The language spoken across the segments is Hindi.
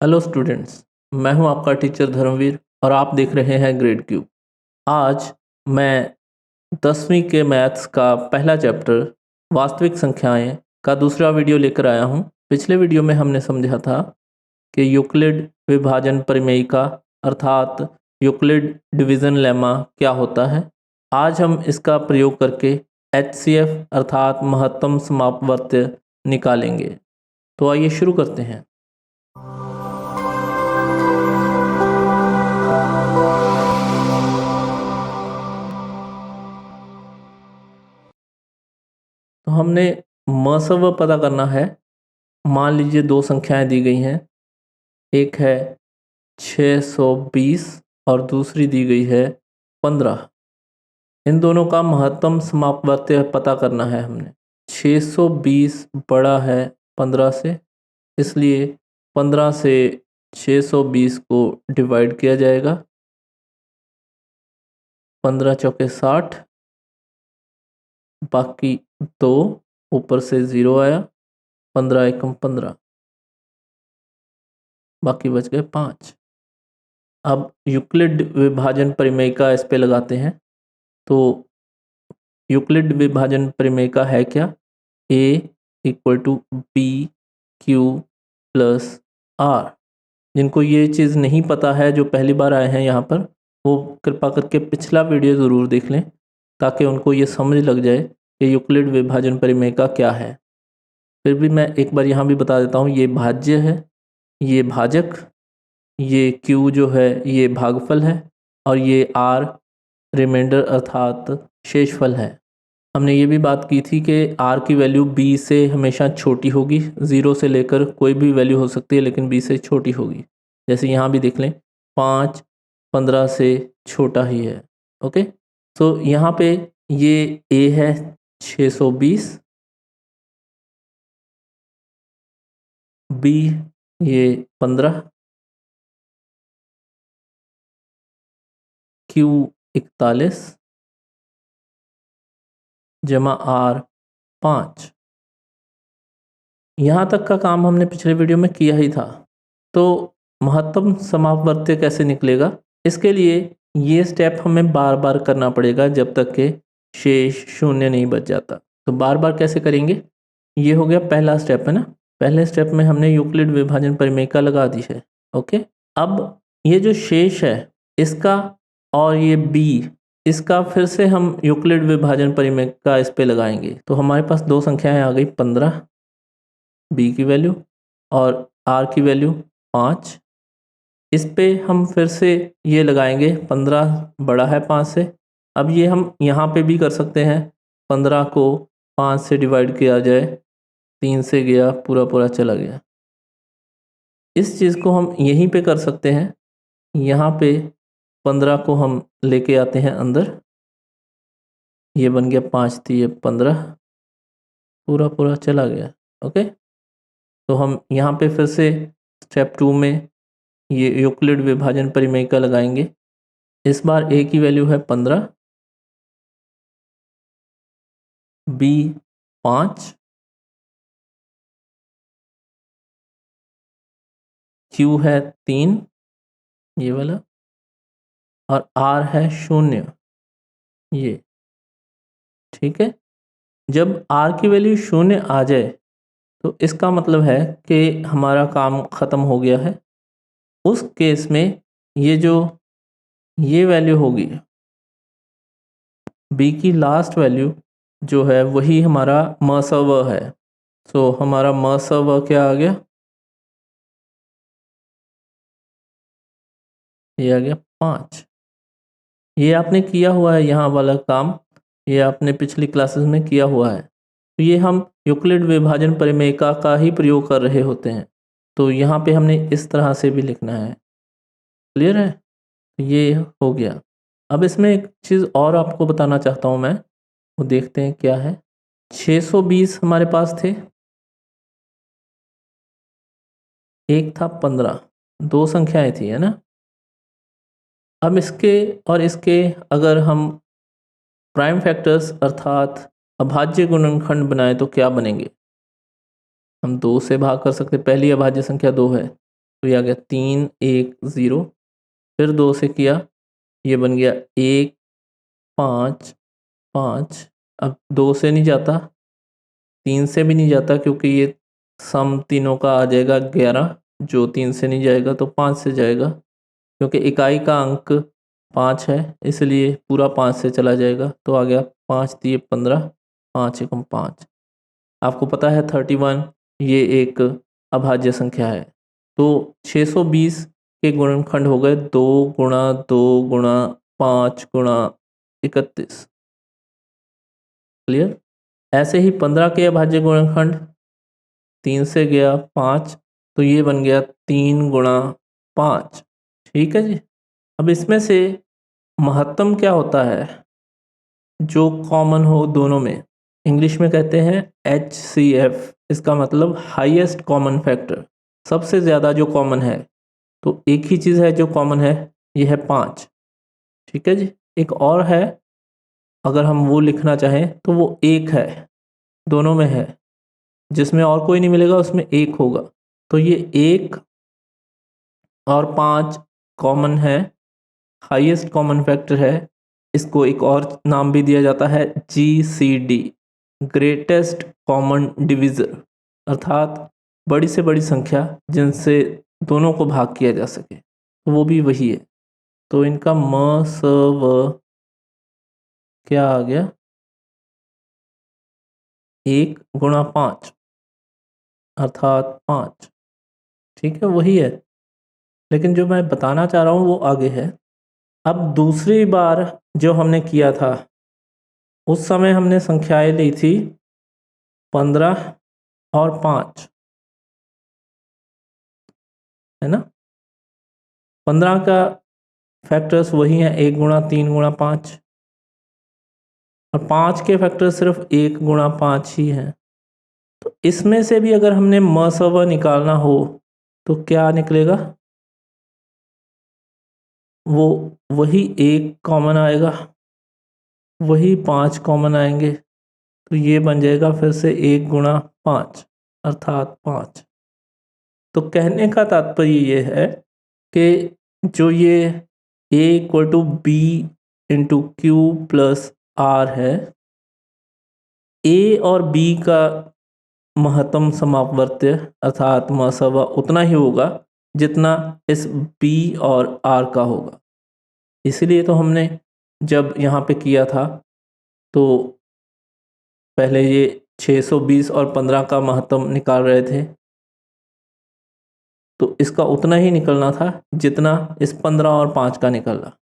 हेलो स्टूडेंट्स, मैं हूं आपका टीचर धर्मवीर और आप देख रहे हैं ग्रेड क्यूब। आज मैं 10वीं के मैथ्स का पहला चैप्टर वास्तविक संख्याएं का दूसरा वीडियो लेकर आया हूं। पिछले वीडियो में हमने समझा था कि यूक्लिड विभाजन प्रमेयिका अर्थात यूक्लिड डिवीज़न लेमा क्या होता है। आज हम इसका प्रयोग करके HCF अर्थात महत्तम समापवर्त्य निकालेंगे। तो आइए शुरू करते हैं। तो हमने मसव पता करना है। मान लीजिए दो संख्याएं दी गई हैं, एक है 620 और दूसरी दी गई है 15। इन दोनों का महत्तम समापवर्त्य पता करना है हमने। 620 बड़ा है 15 से, इसलिए 15 से 620 को डिवाइड किया जाएगा। 15 चौके 60, बाकी 2, ऊपर से 0 आया, 15 एकम 15, बाकी बच गए 5। अब यूक्लिड विभाजन प्रमेयिका इस पे लगाते हैं। तो यूक्लिड विभाजन प्रमेयिका है क्या? A equal to B Q plus R. जिनको ये चीज़ नहीं पता है, जो पहली बार आए हैं यहाँ पर, वो कृपा करके पिछला वीडियो ज़रूर देख लें ताकि उनको ये समझ लग जाए कि यूक्लिड विभाजन प्रमेयिका क्या है। फिर भी मैं एक बार यहाँ भी बता देता हूँ, ये भाज्य है, ये भाजक, ये Q जो है ये भागफल है और ये R रिमाइंडर अर्थात शेषफल है। हमने ये भी बात की थी कि R की वैल्यू B से हमेशा छोटी होगी। 0 से लेकर कोई भी वैल्यू हो सकती है, लेकिन B से छोटी होगी। जैसे यहाँ भी देख लें, 5 15 से छोटा ही है। ओके, तो यहाँ पे ये A है 620, B ये 15, Q 41 जमा R 5। यहाँ तक का काम हमने पिछले वीडियो में किया ही था। तो महत्तम समापवर्त्य कैसे निकलेगा? इसके लिए ये स्टेप हमें बार बार करना पड़ेगा जब तक के शेष शून्य नहीं बच जाता। तो बार बार कैसे करेंगे? ये हो गया पहला स्टेप है ना। पहले स्टेप में हमने यूक्लिड विभाजन प्रमेयिका लगा दी है। ओके, अब ये जो शेष है इसका और ये बी, इसका फिर से हम यूक्लिड विभाजन प्रमेयिका इस पे लगाएंगे। तो हमारे पास दो संख्याएं आ गई, 15 बी की वैल्यू और आर की वैल्यू 5। इस पे हम फिर से ये लगाएंगे, 15 बड़ा है 5 से। अब ये हम यहाँ पे भी कर सकते हैं, 15 को 5 से डिवाइड किया जाए, 3 से गया, पूरा पूरा चला गया। इस चीज़ को हम यहीं पे कर सकते हैं। यहाँ पे 15 को हम लेके आते हैं अंदर, ये बन गया 5 3 15, पूरा पूरा चला गया। ओके, तो हम यहाँ पे फिर से स्टेप 2 में ये यूक्लिड विभाजन प्रमेयिका लगाएंगे। इस बार A की वैल्यू है 15, B 5, Q है 3 ये वाला, और R है 0 ये। ठीक है, जब R की वैल्यू 0 आ जाए तो इसका मतलब है कि हमारा काम ख़त्म हो गया है। उस केस में ये जो ये वैल्यू होगी, B की लास्ट वैल्यू जो है वही हमारा मसव है। सो हमारा मसव क्या आ गया? ये आ गया 5। ये आपने किया हुआ है, यहाँ वाला काम ये आपने पिछली क्लासेस में किया हुआ है। तो ये हम यूक्लिड विभाजन प्रमेयिका का ही प्रयोग कर रहे होते हैं। तो यहाँ पे हमने इस तरह से भी लिखना है। क्लियर है? तो ये हो गया। अब इसमें एक चीज़ और आपको बताना चाहता हूँ मैं, वो देखते हैं क्या है। 620 हमारे पास थे, एक था 15, दो संख्याएं थी है ना। अब इसके और इसके अगर हम प्राइम फैक्टर्स अर्थात अभाज्य गुणनखंड बनाए तो क्या बनेंगे? हम 2 से भाग कर सकते, पहली अभाज्य संख्या 2 है तो ये आ गया 3 1 0। फिर 2 से किया, ये बन गया 1 5 5। अब 2 से नहीं जाता, 3 से भी नहीं जाता, क्योंकि ये सम तीनों का आ जाएगा 11, जो 3 से नहीं जाएगा तो 5 से जाएगा, क्योंकि इकाई का अंक 5 है, इसलिए पूरा 5 से चला जाएगा। तो आ गया 5 3 15, 5 एकम 5। आपको पता है 31 ये एक अभाज्य संख्या है। तो 620 के गुणनखंड हो गए 2 गुणा 2 गुणा 5 गुणा 31। क्लियर? ऐसे ही 15 के अभाज्य गुणनखंड, 3 से गया 5, तो ये बन गया 3 गुणा 5। ठीक है जी। अब इसमें से महत्तम क्या होता है, जो कॉमन हो दोनों में, इंग्लिश में कहते हैं HCF। इसका मतलब हाईएस्ट कॉमन फैक्टर, सबसे ज़्यादा जो कॉमन है। तो एक ही चीज़ है जो कॉमन है, ये है 5। ठीक है जी। एक और है, अगर हम वो लिखना चाहें तो वो 1 है, दोनों में है, जिसमें और कोई नहीं मिलेगा उसमें 1 होगा। तो ये 1 और 5 कॉमन है, हाईएस्ट कॉमन फैक्टर है। इसको एक और नाम भी दिया जाता है GCD, ग्रेटेस्ट कॉमन डिविज़र, अर्थात बड़ी से बड़ी संख्या जिनसे दोनों को भाग किया जा सके, तो वो भी वही है। तो इनका MSW क्या आ गया, 1 गुणा 5 अर्थात 5। ठीक है, वही है, लेकिन जो मैं बताना चाह रहा हूँ वो आगे है। अब दूसरी बार जो हमने किया था, उस समय हमने संख्याएं ली थी 15 और 5, है ना। 15 का फैक्टर्स वही हैं, 1 गुणा 3 गुणा 5, और 5 के फैक्टर्स सिर्फ 1 गुणा 5 ही हैं। तो इसमें से भी अगर हमने MSW निकालना हो तो क्या निकलेगा, वो वही 1 कॉमन आएगा, वही 5 कॉमन आएंगे, तो ये बन जाएगा फिर से 1 गुणा 5 अर्थात 5। तो कहने का तात्पर्य ये है कि जो ये A equal to B into Q plus R है, A और B का महत्तम समापवर्त्य अर्थात MSW उतना ही होगा जितना इस B और R का होगा। इसीलिए तो हमने जब यहाँ पे किया था तो पहले ये 620 और 15 का महत्तम निकाल रहे थे, तो इसका उतना ही निकलना था जितना इस 15 और 5 का निकला,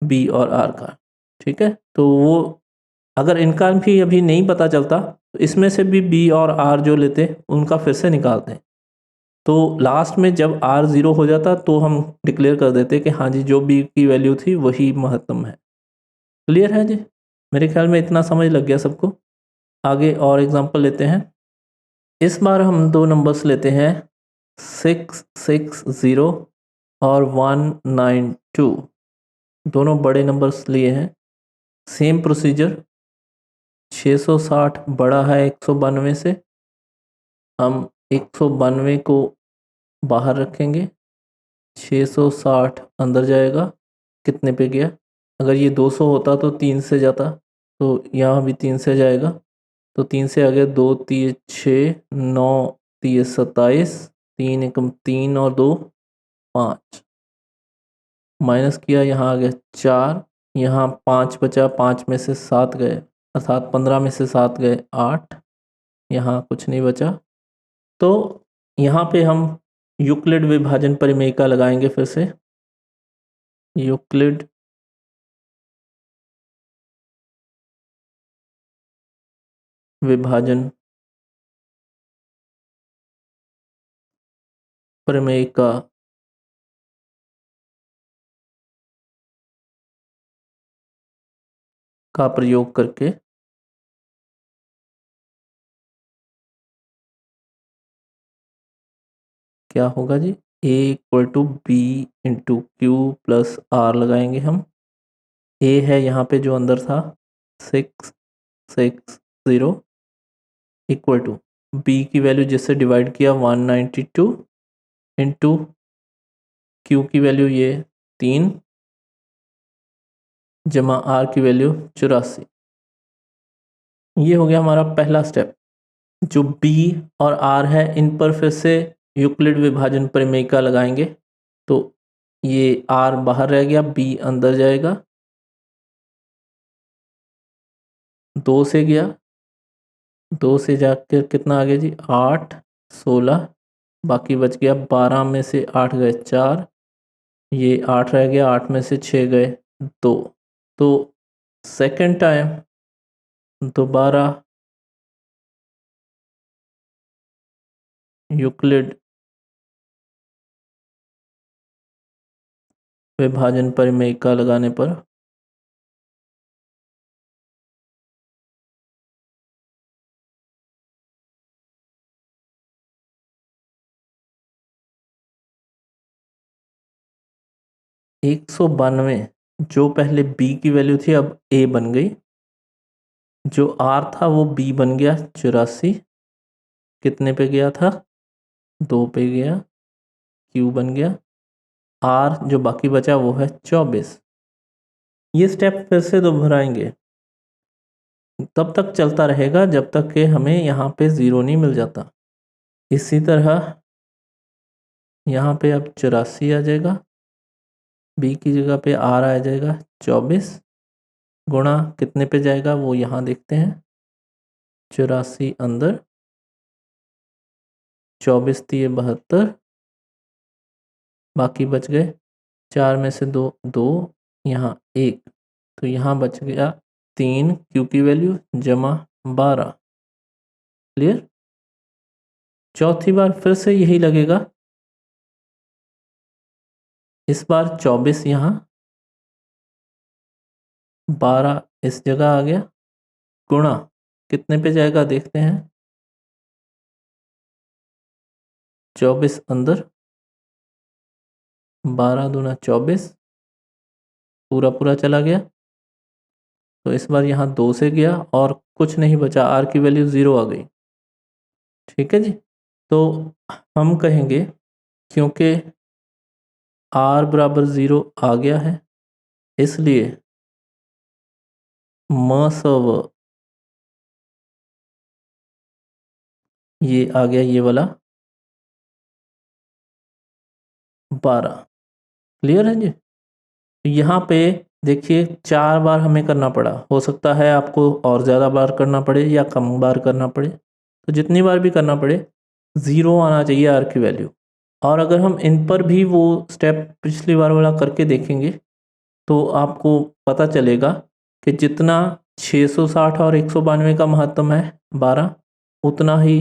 B और R का। ठीक है, तो वो अगर इनका भी अभी नहीं पता चलता तो इसमें से भी B और R जो लेते उनका फिर से निकालते हैं। तो लास्ट में जब R 0 हो जाता तो हम डिक्लेयर कर देते कि हाँ जी, जो B की वैल्यू थी वही महत्तम है। क्लियर है जी? मेरे ख्याल में इतना समझ लग गया सबको। आगे और एग्जांपल लेते हैं। इस बार हम दो नंबर्स लेते हैं 660 और 192, दोनों बड़े नंबर्स लिए हैं। सेम प्रोसीजर, 660 बड़ा है 192 से, हम 192 को बाहर रखेंगे, 660 अंदर जाएगा, कितने पे गया, अगर ये 200 होता तो 3 से जाता, तो यहाँ भी 3 से जाएगा, तो 3 से आ गया 2 3 6 9 3 27, 3 एकम 3 और 2 5, माइनस किया, यहाँ आ गया 4, यहाँ 5 बचा, 5 में से 7 गए, अर्थात 15 में से 7 गए 8, यहाँ कुछ नहीं बचा। तो यहाँ पे हम यूक्लिड विभाजन परिमेयिका लगाएंगे फिर से। यूक्लिड विभाजन परिमेयिका का प्रयोग करके क्या होगा जी, A equal to B into Q plus R लगाएंगे हम। A है यहाँ पे जो अंदर था 660 इक्वल टू B की वैल्यू जिससे डिवाइड किया 192 इंटू क्यू की वैल्यू ये 3 जमा आर की वैल्यू 84। ये हो गया हमारा पहला स्टेप। जो बी और आर है इन पर फिर से यूक्लिड विभाजन प्रमेय का लगाएंगे। तो ये आर बाहर रह गया, बी अंदर जाएगा, 2 से गया, 2 से जाकर कितना आ गया जी 8, 16, बाकी बच गया 12 में से 8 गए 4, ये 8 रह गया, 8 में से 6 गए 2। तो सेकंड टाइम दोबारा यूक्लिड विभाजन प्रमेय का लगाने पर एक सौ 92, जो पहले बी की वैल्यू थी अब ए बन गई, जो आर था वो बी बन गया 84, कितने पे गया था 2 पे गया, क्यू बन गया, आर जो बाकी बचा वो है 24। ये स्टेप फिर से दोहराएंगे, तब तक चलता रहेगा जब तक कि हमें यहाँ पे 0 नहीं मिल जाता। इसी तरह यहाँ पे अब 84 आ जाएगा, बी की जगह पे आर आ जाएगा 24, गुणा कितने पे जाएगा वो यहाँ देखते हैं, 84 अंदर, 24 दिए 72, बाकी बच गए 4 में से 2 2, यहाँ 1, तो यहाँ बच गया 3 क्यू की वैल्यू जमा 12। क्लियर। चौथी बार फिर से यही लगेगा, इस बार 24 यहाँ, 12 इस जगह आ गया, गुणा कितने पे जाएगा देखते हैं, 24 अंदर, 12 दूना 24, पूरा पूरा चला गया, तो इस बार यहाँ 2 से गया और कुछ नहीं बचा, आर की वैल्यू 0 आ गई। ठीक है जी। तो हम कहेंगे क्योंकि आर बराबर 0 आ गया है, इसलिए मसव ये आ गया, ये वाला 12। क्लियर है जी। तो यहाँ पे देखिए 4 बार हमें करना पड़ा, हो सकता है आपको और ज़्यादा बार करना पड़े या कम बार करना पड़े, तो जितनी बार भी करना पड़े 0 आना चाहिए आर की वैल्यू। और अगर हम इन पर भी वो स्टेप पिछली बार वाला करके देखेंगे तो आपको पता चलेगा कि जितना 660 और 192 का महत्तम है 12, उतना ही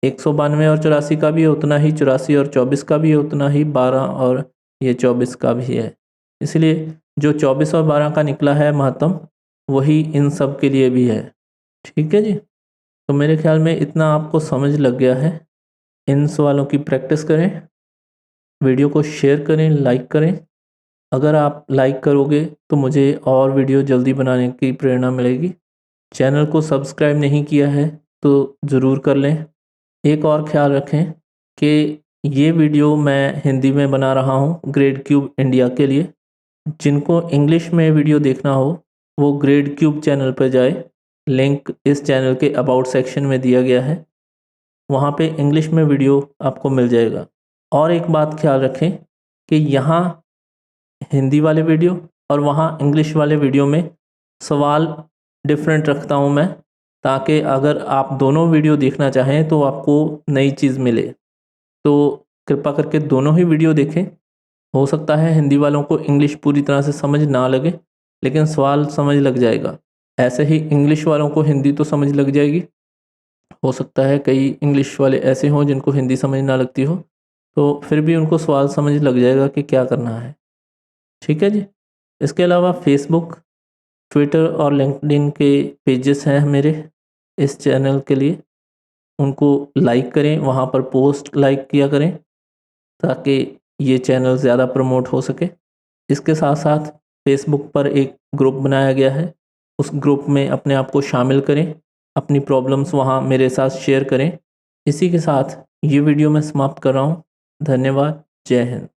192 और 84 का भी है, उतना ही 84 और 24 का भी है, उतना ही 12 और ये 24 का भी है। इसलिए जो 24 और 12 का निकला है महत्तम, वही इन सब के लिए भी है। ठीक है जी। तो मेरे ख्याल में इतना आपको समझ लग गया है। इन सवालों की प्रैक्टिस करें, वीडियो को शेयर करें, लाइक करें। अगर आप लाइक करोगे तो मुझे और वीडियो जल्दी बनाने की प्रेरणा मिलेगी। चैनल को सब्सक्राइब नहीं किया है तो ज़रूर कर लें। एक और ख्याल रखें कि ये वीडियो मैं हिंदी में बना रहा हूँ ग्रेड क्यूब इंडिया के लिए। जिनको इंग्लिश में वीडियो देखना हो वो ग्रेड क्यूब चैनल पर जाए, लिंक इस चैनल के अबाउट सेक्शन में दिया गया है, वहाँ पे इंग्लिश में वीडियो आपको मिल जाएगा। और एक बात ख्याल रखें कि यहाँ हिंदी वाले वीडियो और वहाँ इंग्लिश वाले वीडियो में सवाल डिफरेंट रखता हूँ मैं, ताकि अगर आप दोनों वीडियो देखना चाहें तो आपको नई चीज़ मिले। तो कृपा करके दोनों ही वीडियो देखें। हो सकता है हिंदी वालों को इंग्लिश पूरी तरह से समझ ना लगे, लेकिन सवाल समझ लग जाएगा। ऐसे ही इंग्लिश वालों को हिंदी तो समझ लग जाएगी। हो सकता है कई इंग्लिश वाले ऐसे हों जिनको हिंदी समझ ना लगती हो, तो फिर भी उनको सवाल समझ लग जाएगा कि क्या करना है। ठीक है जी। इसके अलावा फेसबुक, ट्विटर और लिंक्डइन के पेजेस हैं मेरे इस चैनल के लिए, उनको लाइक करें, वहाँ पर पोस्ट लाइक किया करें ताकि ये चैनल ज़्यादा प्रमोट हो सके। इसके साथ साथ फेसबुक पर एक ग्रुप बनाया गया है, उस ग्रुप में अपने आप को शामिल करें, अपनी प्रॉब्लम्स वहाँ मेरे साथ शेयर करें। इसी के साथ ये वीडियो मैं समाप्त कर रहा हूँ। धन्यवाद। जय हिंद।